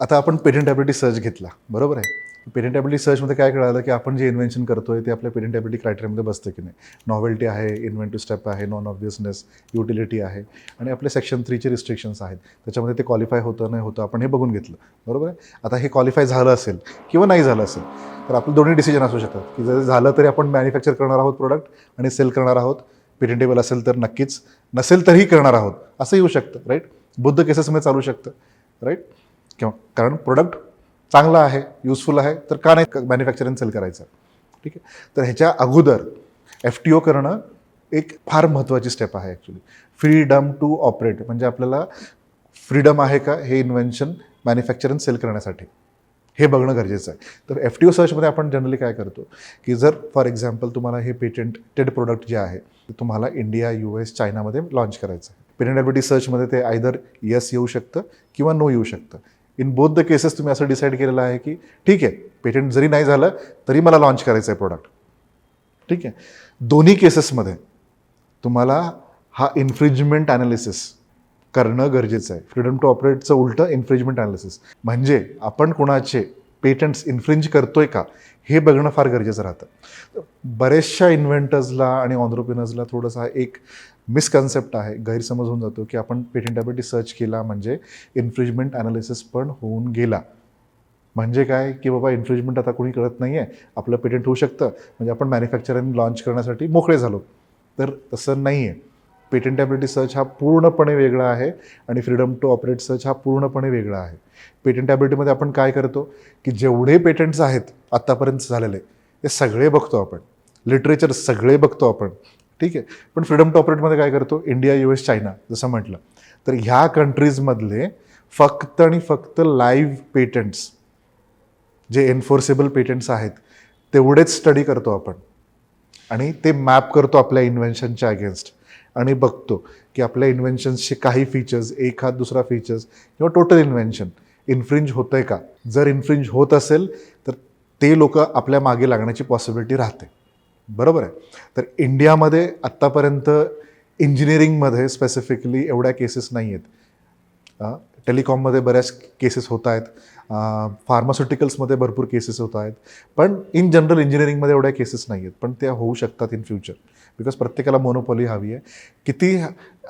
आता आपण पेटंटॅबिलिटी सर्च घेतला, बरोबर आहे. पेटंटॅबिलिटी सर्चमध्ये काय कळालं की आपण जे इन्व्हेन्शन करतोय ते आपल्या पेटंटॅबिलिटी क्रायटेरियामध्ये बसतं की नाही. नॉवेल्टी आहे, इन्व्हेंटिव्ह स्टेप आहे, नॉन ऑब्वियसनेस, युटिलिटी आहे आणि आपले सेक्शन 3चे रिस्ट्रिक्शन्स आहेत. त्याच्यामध्ये ते क्वालिफाय होतं नाही होतं आपण हे बघून घेतलं, बरोबर आहे. आता हे क्वालिफाय झालं असेल किंवा नाही झालं असेल तर आपले दोन्ही डिसिजन असू शकतात की जर झालं तरी आपण मॅन्युफॅक्चर करणार आहोत प्रोडक्ट आणि सेल करणार आहोत. पेटेंटेबल असेल तर नक्कीच, नसेल तरीही करणार आहोत असं येऊ शकतं, राईट. बुद्ध केसेसमध्ये चालू शकतं, राईट. किंवा कारण प्रोडक्ट चांगला आहे, युजफुल आहे, तर का नाही मॅन्युफॅक्चरिंग सेल करायचं, ठीक आहे. तर ह्याच्या अगोदर FTO करणं एक फार महत्त्वाची स्टेप आहे ॲक्च्युली. फ्रीडम टू ऑपरेट म्हणजे आपल्याला फ्रीडम आहे का हे इन्व्हेन्शन मॅन्युफॅक्चरिंग सेल करण्यासाठी हे बघणं गरजेचं आहे. तर FTO सर्चमध्ये आपण जनरली काय करतो की जर फॉर एक्झाम्पल तुम्हाला हे पेटेंटेड प्रोडक्ट जे आहे ते तुम्हाला इंडिया, US, चायनामध्ये लॉन्च करायचं आहे. पेटेंटॅबिलिटी सर्चमध्ये ते आयदर येस येऊ शकतं किंवा नो येऊ शकतं. इन बोथ द केसेस तुम्ही असं डिसाईड केलेलं आहे की ठीक आहे, पेटेंट जरी नाही झालं तरी मला लॉन्च करायचं आहे प्रोडक्ट, ठीक आहे. दोन्ही केसेसमध्ये तुम्हाला हा इन्फ्रिजमेंट ॲनालिसिस करणं गरजेचं आहे. फ्रीडम टू ऑपरेटचं उलटं इन्फ्रिजमेंट ॲनालिसिस म्हणजे आपण कोणाचे पेटंट्स इन्फ्रिंज करतोय का हे बघणं फार गरजेचं राहतं. बऱ्याचशा इन्व्हेंटर्सला आणि ऑन्ट्रप्रिनर्सला थोडासा एक मिसकन्सेप्ट आहे, गैरसमज होऊन जातो की आपण पेटेंटॅबिलिटी सर्च केला म्हणजे इन्फ्रिजमेंट ॲनालिसिस पण होऊन गेला. म्हणजे काय की बाबा इन्फ्रिजमेंट आता कोणी कळत नाही आहे, आपलं पेटेंट होऊ शकतं म्हणजे आपण मॅन्युफॅक्चरिंग लॉन्च करण्यासाठी मोकळे झालो. तर तसं नाही आहे. पेटेंटॅबिलिटी सर्च हा पूर्णपणे वेगळा आहे आणि फ्रीडम टू ऑपरेट सर्च हा पूर्णपणे वेगळा आहे. पेटेंटॅबिलिटीमध्ये आपण काय करतो की जेवढे पेटंट्स आहेत आत्तापर्यंत झालेले ते सगळे बघतो आपण, लिटरेचर सगळे बघतो आपण, ठीक आहे. पण फ्रीडम टू ऑपरेटमध्ये काय करतो, इंडिया, US, चायना जसं म्हटलं तर ह्या कंट्रीजमधले फक्त आणि फक्त लाईव्ह पेटंट्स जे एन्फोर्सेबल पेटंट्स आहेत तेवढेच स्टडी करतो आपण आणि ते मॅप करतो आपल्या इन्व्हेन्शनच्या अगेन्स्ट आणि बघतो की आपल्या इन्व्हेन्शन्सचे काही फीचर्स, एखाद दुसरा फीचर्स किंवा टोटल इन्व्हेन्शन इन्फ्रिंज होतं आहे का. जर इन्फ्रिंज होत असेल तर ते लोक आपल्या मागे लागण्याची पॉसिबिलिटी राहते, बरोबर आहे. तर इंडियामध्ये आत्तापर्यंत इंजिनिअरिंगमध्ये स्पेसिफिकली एवढ्या केसेस नाही आहेत. टेलिकॉममध्ये बऱ्याच केसेस होत आहेत, फार्मास्युटिकल्समध्ये भरपूर केसेस होत आहेत, पण इन जनरल इंजिनिअरिंगमध्ये एवढ्या केसेस नाही आहेत. पण त्या होऊ शकतात इन फ्युचर बिकॉज प्रत्येकाला मोनोपॉली हवी आहे. किती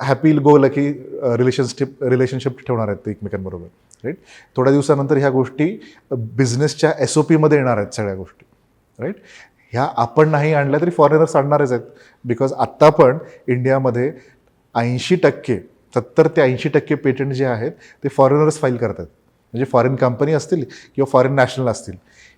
हॅपी गो लकी रिलेशनशिप ठेवणार आहेत ते एकमेकांबरोबर, राईट. थोड्या दिवसानंतर ह्या गोष्टी बिझनेसच्या SOPमध्ये येणार आहेत सगळ्या गोष्टी, राईट. ह्या आपण नाही आणल्या तरी फॉरेनर्स आणणारच आहेत बिकॉज आत्ता पण इंडियामध्ये 80%, 70 ते 80% पेटंट जे आहेत ते फॉरेनर्स फाईल करतात. म्हणजे फॉरेन कंपनी असतील किंवा फॉरेन नॅशनल असतील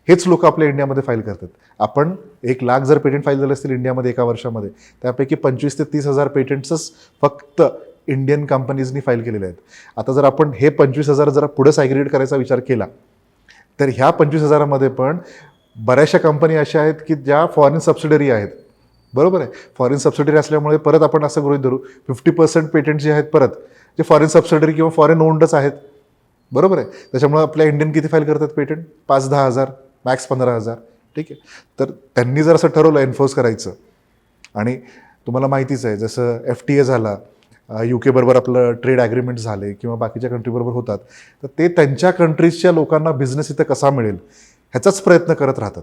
हेच लोक आपल्या इंडियामध्ये फाईल करतात. आपण 1,00,000 जर पेटंट फाईल झाले असतील इंडियामध्ये एका वर्षामध्ये त्यापैकी 25,000 ते 30,000 पेटंट्सच फक्त इंडियन कंपनीजनी फाईल केलेले आहेत. आता जर आपण हे 25,000 जरा पुढे सायग्रेट करायचा विचार केला तर ह्या 25,000मध्ये पण बऱ्याचशा कंपनी अशा आहेत की ज्या फॉरेन सबसिडरी आहेत, बरोबर आहे. फॉरेन सबसिडरी असल्यामुळे परत आपण असं गृहीत धरू 50% पेटंट जे आहेत परत जे फॉरेन सबसिडरी किंवा फॉरेन ओन्डच आहेत, बरोबर आहे. त्याच्यामुळे आपल्या इंडियन किती फाईल करतात पेटंट, 5-10 हजार, मॅक्स 15,000, ठीक आहे. तर त्यांनी जर असं ठरवलं एन्फोर्स करायचं आणि तुम्हाला माहितीच आहे जसं FTA झाला, UK बरोबर आपलं ट्रेड ॲग्रीमेंट झाले किंवा बाकीच्या कंट्रीबरोबर होतात तर ते त्यांच्या कंट्रीजच्या लोकांना बिझनेस इथं कसा मिळेल ह्याचाच प्रयत्न करत राहतात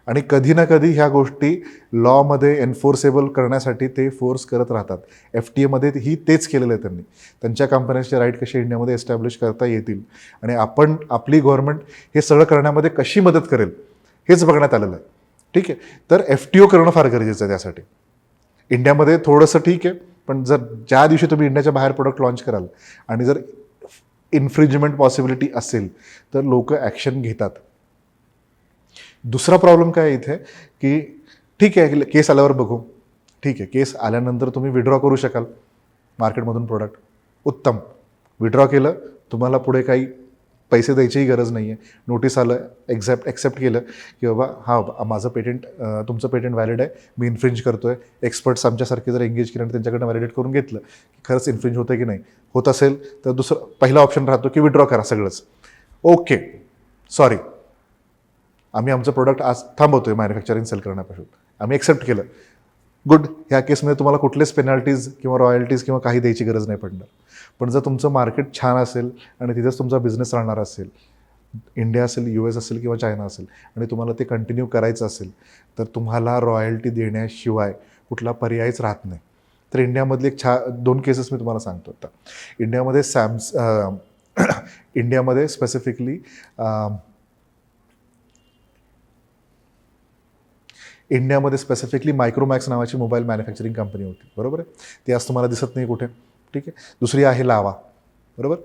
आणि कधी ना कधी ह्या गोष्टी लॉमध्ये एन्फोर्सेबल करण्यासाठी ते फोर्स करत राहतात. FTA ही तेच केलेलं आहे त्यांनी. त्यांच्या कंपन्यांचे राईट कसे इंडियामध्ये एस्टॅब्लिश करता येतील आणि आपण आपली गव्हर्नमेंट हे सगळं करण्यामध्ये कशी मदत करेल हेच बघण्यात आलेलं आहे, ठीक आहे. तर FTO करणं फार गरजेचं आहे त्यासाठी. इंडियामध्ये थोडंसं ठीक आहे, पण जर ज्या दिवशी तुम्ही इंडियाच्या बाहेर प्रोडक्ट लॉन्च कराल आणि जर इन्फ्रिजमेंट पॉसिबिलिटी असेल तर लोक ॲक्शन घेतात. दुसरा प्रॉब्लेम काय आहे इथे की ठीक आहे केस आल्यावर बघू, ठीक आहे. केस आल्यानंतर तुम्ही विड्रॉ करू शकाल मार्केटमधून प्रोडक्ट, उत्तम. विड्रॉ केलं, तुम्हाला पुढे काही पैसे द्यायचीही गरज नाही आहे. नोटीस आलं, एक्सेप्ट केलं की बाबा हां माझं पेटेंट, तुमचं पेटेंट व्हॅलिड आहे, मी इन्फ्रिंज करतो आहे. एक्सपर्ट्स आमच्यासारखे जर एंगेज केलं आणि त्यांच्याकडनं व्हॅलिडेट करून घेतलं की खरंच इन्फ्रिंज होतं की नाही, होत असेल तर पहिला ऑप्शन राहतो की विड्रॉ करा सगळंच. ओके, सॉरी, आम्ही आमचं प्रोडक्ट आज थांबवतो आहे मॅन्युफॅक्चरिंग सेल करण्यापासून, आम्ही एक्सेप्ट केलं, गुड. ह्या केसमध्ये तुम्हाला कुठलेच पेनल्टीज किंवा रॉयल्टीज किंवा काही द्यायची गरज नाही पडणार. पण जर तुमचं मार्केट छान असेल आणि तिथेच तुमचा बिझनेस राहणार असेल, इंडिया असेल, US असेल किंवा चायना असेल, आणि तुम्हाला ते कंटिन्यू करायचं असेल, तर तुम्हाला रॉयल्टी देण्याशिवाय कुठला पर्यायच राहत नाही. तर इंडियामधली एक 2 केसेस मी तुम्हाला सांगतो आता. इंडियामध्ये इंडियामध्ये स्पेसिफिकली मायक्रोमॅक्स नावाची मोबाईल मॅन्युफॅक्चरिंग कंपनी होती, बरोबर आहे. ती आज तुम्हाला दिसत नाही कुठे, ठीक आहे. दुसरी आहे लावा, बरोबर.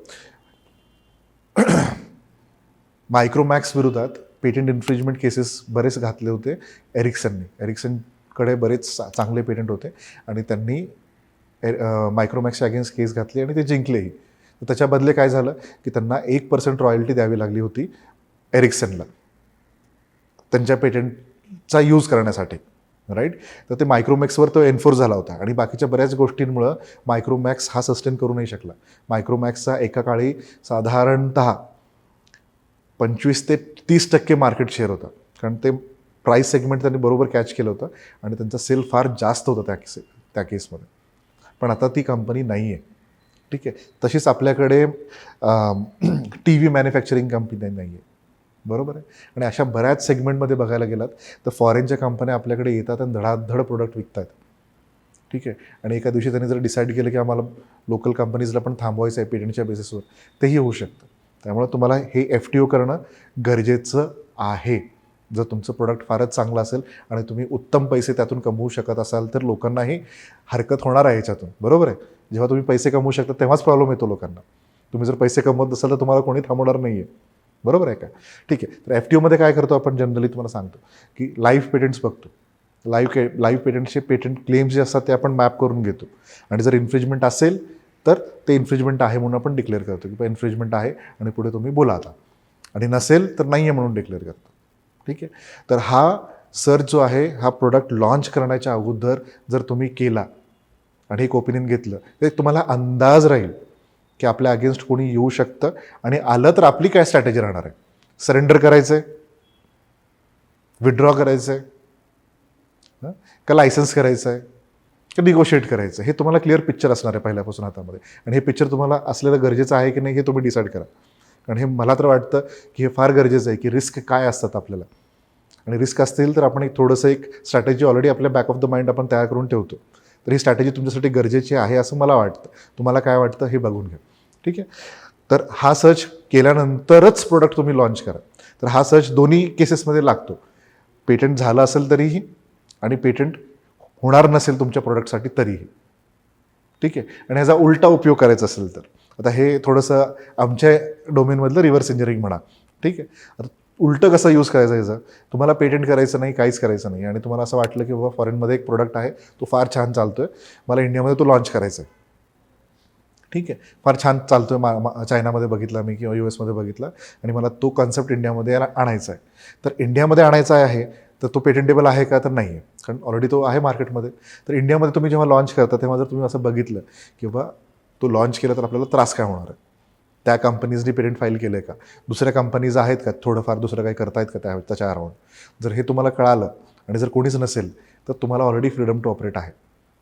मायक्रोमॅक्स विरोधात पेटंट इन्फ्रिजमेंट केसेस बरेच घातले होते एरिक्सनकडे बरेच चांगले पेटंट होते आणि त्यांनी मायक्रोमॅक्सच्या अगेन्स्ट केस घातली आणि ते जिंकलेही. तर त्याच्या बदले काय झालं की त्यांना 1% रॉयल्टी द्यावी लागली होती एरिक्सनला त्यांच्या पेटंटचा यूज करण्यासाठी, राईट. तर ते मायक्रोमॅक्सवर तो एन्फोर्स झाला होता आणि बाकीच्या बऱ्याच गोष्टींमुळं मायक्रोमॅक्स हा सस्टेन करू नाही शकला. मायक्रोमॅक्सचा एका काळी साधारणतः 25 ते 30% मार्केट शेअर होता, कारण ते प्राईस सेगमेंट त्यांनी बरोबर कॅच केलं होतं आणि त्यांचा सेल फार जास्त होता त्या केसमध्ये. पण आता ती कंपनी नाही आहे, ठीक आहे. तशीच आपल्याकडे TV मॅन्युफॅक्चरिंग कंपनी नाही आहे, बरोबर आहे. आणि अशा बऱ्याच सेगमेंटमध्ये बघायला गेलात तर फॉरेनच्या कंपन्या आपल्याकडे येतात आणि धडाधड प्रोडक्ट विकतात, ठीक आहे. आणि एका दिवशी त्यांनी जर डिसाईड केलं की आम्हाला लोकल कंपनीजला पण थांबवायचं आहे पेटंटच्या बेसिसवर, तेही होऊ शकतं. त्यामुळे तुम्हाला हे FTO करणं गरजेचं आहे. जर तुमचं प्रोडक्ट फारच चांगलं असेल आणि तुम्ही उत्तम पैसे त्यातून कमवू शकत असाल तर लोकांनाही हरकत होणार आहे याच्यातून, बरोबर आहे. जेव्हा तुम्ही पैसे कमवू शकता तेव्हाच प्रॉब्लेम येतो लोकांना. तुम्ही जर पैसे कमवत नसाल तर तुम्हाला कोणी थांबवणार नाही आहे, बरोबर आहे का. ठीक आहे. तर FTOमध्ये काय करतो आपण जनरली तुम्हाला सांगतो की लाईव्ह पेटंट्स बघतो. लाईव्ह पेटंटचे पेटंट क्लेम्स जे असतात ते आपण मॅप करून घेतो आणि जर इन्फ्रिजमेंट असेल तर ते इन्फ्रिजमेंट आहे म्हणून आपण डिक्लेअर करतो की इन्फ्रिजमेंट आहे आणि पुढे तुम्ही बोला आता, आणि नसेल तर नाही आहे म्हणून डिक्लेअर करतो, ठीक आहे. तर हा सर्च जो आहे हा प्रोडक्ट लॉन्च करण्याच्या अगोदर जर तुम्ही केला आणि एक ओपिनियन घेतलं तर तुम्हाला अंदाज राहील की आपल्या अगेन्स्ट कोणी येऊ शकतं आणि आलं तर आपली काय स्ट्रॅटेजी राहणार आहे. सरेंडर करायचं आहे, विड्रॉ करायचं आहे, का लायसन्स करायचं आहे, का निगोशिएट करायचं, हे तुम्हाला क्लिअर पिक्चर असणार आहे पहिल्यापासून हातामध्ये. आणि हे पिक्चर तुम्हाला असलेलं गरजेचं आहे की नाही हे तुम्ही डिसाईड करा. कारण हे मला तर वाटतं की हे फार गरजेचं आहे की रिस्क काय असतात आपल्याला, आणि रिस्क असतील तर आपण एक थोडंसं एक स्ट्रॅटेजी ऑलरेडी आपल्या बॅक ऑफ द माइंड आपण तयार करून ठेवतो. तर ही स्ट्रॅटेजी तुमच्यासाठी गरजेची आहे असं मला वाटतं. तुम्हाला काय वाटतं हे बघून घ्या, ठीक आहे. तर हा सर्च केल्यानंतरच प्रोडक्ट तुम्ही लॉन्च करा. तर हा सर्च दोन्ही केसेसमध्ये लागतो. पेटंट झालं असेल तरीही आणि पेटंट होणार नसेल तुमच्या प्रोडक्टसाठी तरीही, ठीक आहे. आणि ह्याचा उलटा उपयोग करायचा असेल तर आता हे थोडंसं आमच्या डोमेनमधलं रिव्हर्स इंजिनिअरिंग म्हणा, ठीक आहे. आता उलटं कसं यूज करायचं ह्याचं, तुम्हाला पेटंट करायचं नाही, काहीच करायचं नाही आणि तुम्हाला असं वाटलं की बाबा फॉरेनमध्ये एक प्रोडक्ट आहे तो फार छान चालतो आहे, मला इंडियामध्ये तो लॉन्च करायचा आहे, ठीक आहे. फार छान चालतो आहे, चायनामध्ये बघितला मी किंवा US मध्ये बघितला आणि मला तो कॉन्सेप्ट इंडियामध्ये आणायचा आहे. तर इंडियामध्ये आणायचा आहे तर तो पेटंटेबल आहे का, तर नाही आहे, कारण ऑलरेडी तो आहे मार्केटमध्ये. तर इंडियामध्ये तुम्ही जेव्हा लॉन्च करता तेव्हा जर तुम्ही असं बघितलं की बाबा तो लॉन्च केला तर आपल्याला त्रास काय होणार आहे, त्या कंपनीजनी पेटंट फाईल केलं आहे का, दुसऱ्या कंपनीज आहेत का थोडंफार दुसरं काही करतायत का त्याच्या अराउंड, जर हे तुम्हाला कळालं आणि जर कोणीच नसेल तर तुम्हाला ऑलरेडी फ्रीडम टू ऑपरेट आहे.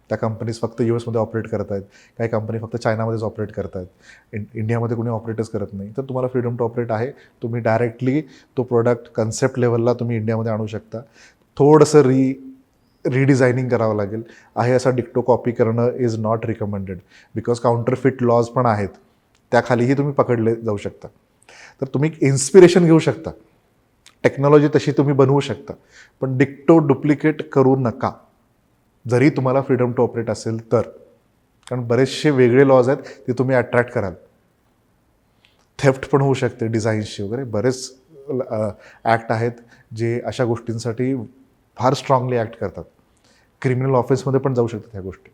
त्या कंपनीज फक्त US मध्ये ऑपरेट करत आहेत, काही कंपनी फक्त चायनामध्येच ऑपरेट करत आहेत, इंडियामध्ये कोणी ऑपरेटच करत नाही. तर तुम्हाला फ्रीडम टू ऑपरेट आहे. तुम्ही डायरेक्टली तो प्रोडक्ट कन्सेप्ट लेवलला तुम्ही इंडियामध्ये आणू शकता. थोडंसं रिडिझायनिंग करावं लागेल आहे. असा डिक्टो कॉपी करणं is not recommended because counterfeit laws पण आहेत, त्याखालीही तुम्ही पकडले जाऊ शकता. तर तुम्ही इन्स्पिरेशन घेऊ शकता, टेक्नॉलॉजी तशी तुम्ही बनवू शकता, पण डिक्टो डुप्लिकेट करू नका जरी तुम्हाला फ्रीडम टू ऑपरेट असेल तर, कारण बरेचसे वेगळे लॉज आहेत ते तुम्ही अट्रॅक्ट कराल. थेफ्ट पण होऊ शकते डिझाईन्सची वगैरे, बरेच ॲक्ट आहेत जे अशा गोष्टींसाठी फार स्ट्रॉंगली ॲक्ट करतात. क्रिमिनल ऑफेन्समध्ये पण जाऊ शकतात ह्या गोष्टी,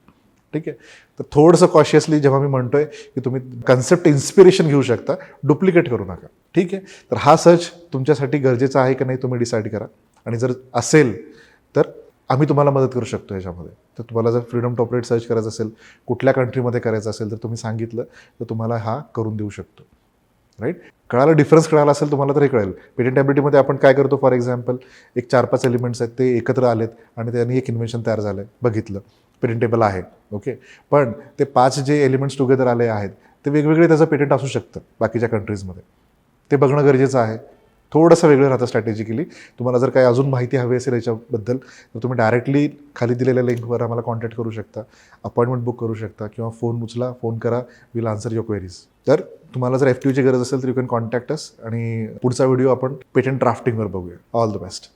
ठीक आहे. तर थोडंसं कॉशियसली जेव्हा मी म्हणतो आहे की तुम्ही कन्सेप्ट इन्स्पिरेशन घेऊ शकता, डुप्लिकेट करू नका, ठीक आहे. तर हा सर्च तुमच्यासाठी गरजेचा आहे की नाही तुम्ही डिसाईड करा, आणि जर असेल तर आम्ही तुम्हाला मदत करू शकतो ह्याच्यामध्ये. तर तुम्हाला जर फ्रीडम टू ऑपरेट सर्च करायचं असेल, कुठल्या कंट्रीमध्ये करायचं असेल तर तुम्ही सांगितलं तर तुम्हाला हा करून देऊ शकतो, राईट. डिफरन्स कळाला असेल तुम्हाला तर हे कळेल. पेटंटेबिलिटीमध्ये आपण काय करतो, फॉर एक्झाम्पल एक 4-5 एलिमेंट्स आहेत ते एकत्र आलेत आणि त्यांनी एक इन्व्हेन्शन तयार झालं आहे, बघितलं पेटंटेबल आहे, ओके. पण ते 5 जे एलिमेंट्स टुगेदर आले आहेत ते वेगवेगळे त्याचं पेटंट असू शकतं बाकीच्या कंट्रीजमध्ये. ते बघणं गरजेचं आहे. थोडंसं वेगळं राहतं स्ट्रॅटेजिकली. तुम्हाला जर काही अजून माहिती हवी असेल याच्याबद्दल तर तुम्ही डायरेक्टली खाली दिलेल्या लिंकवर आम्हाला कॉन्टॅक्ट करू शकता, अपॉइंटमेंट बुक करू शकता किंवा फोन उचला, फोन करा, विल आन्सर युअर क्वेरीज. तर तुम्हाला जर FTUची गरज असेल तर यू कॅन कॉन्टॅक्ट अस आणि पुढचा व्हिडिओ आपण पेटंट ड्राफ्टिंगवर बघूया. All the best.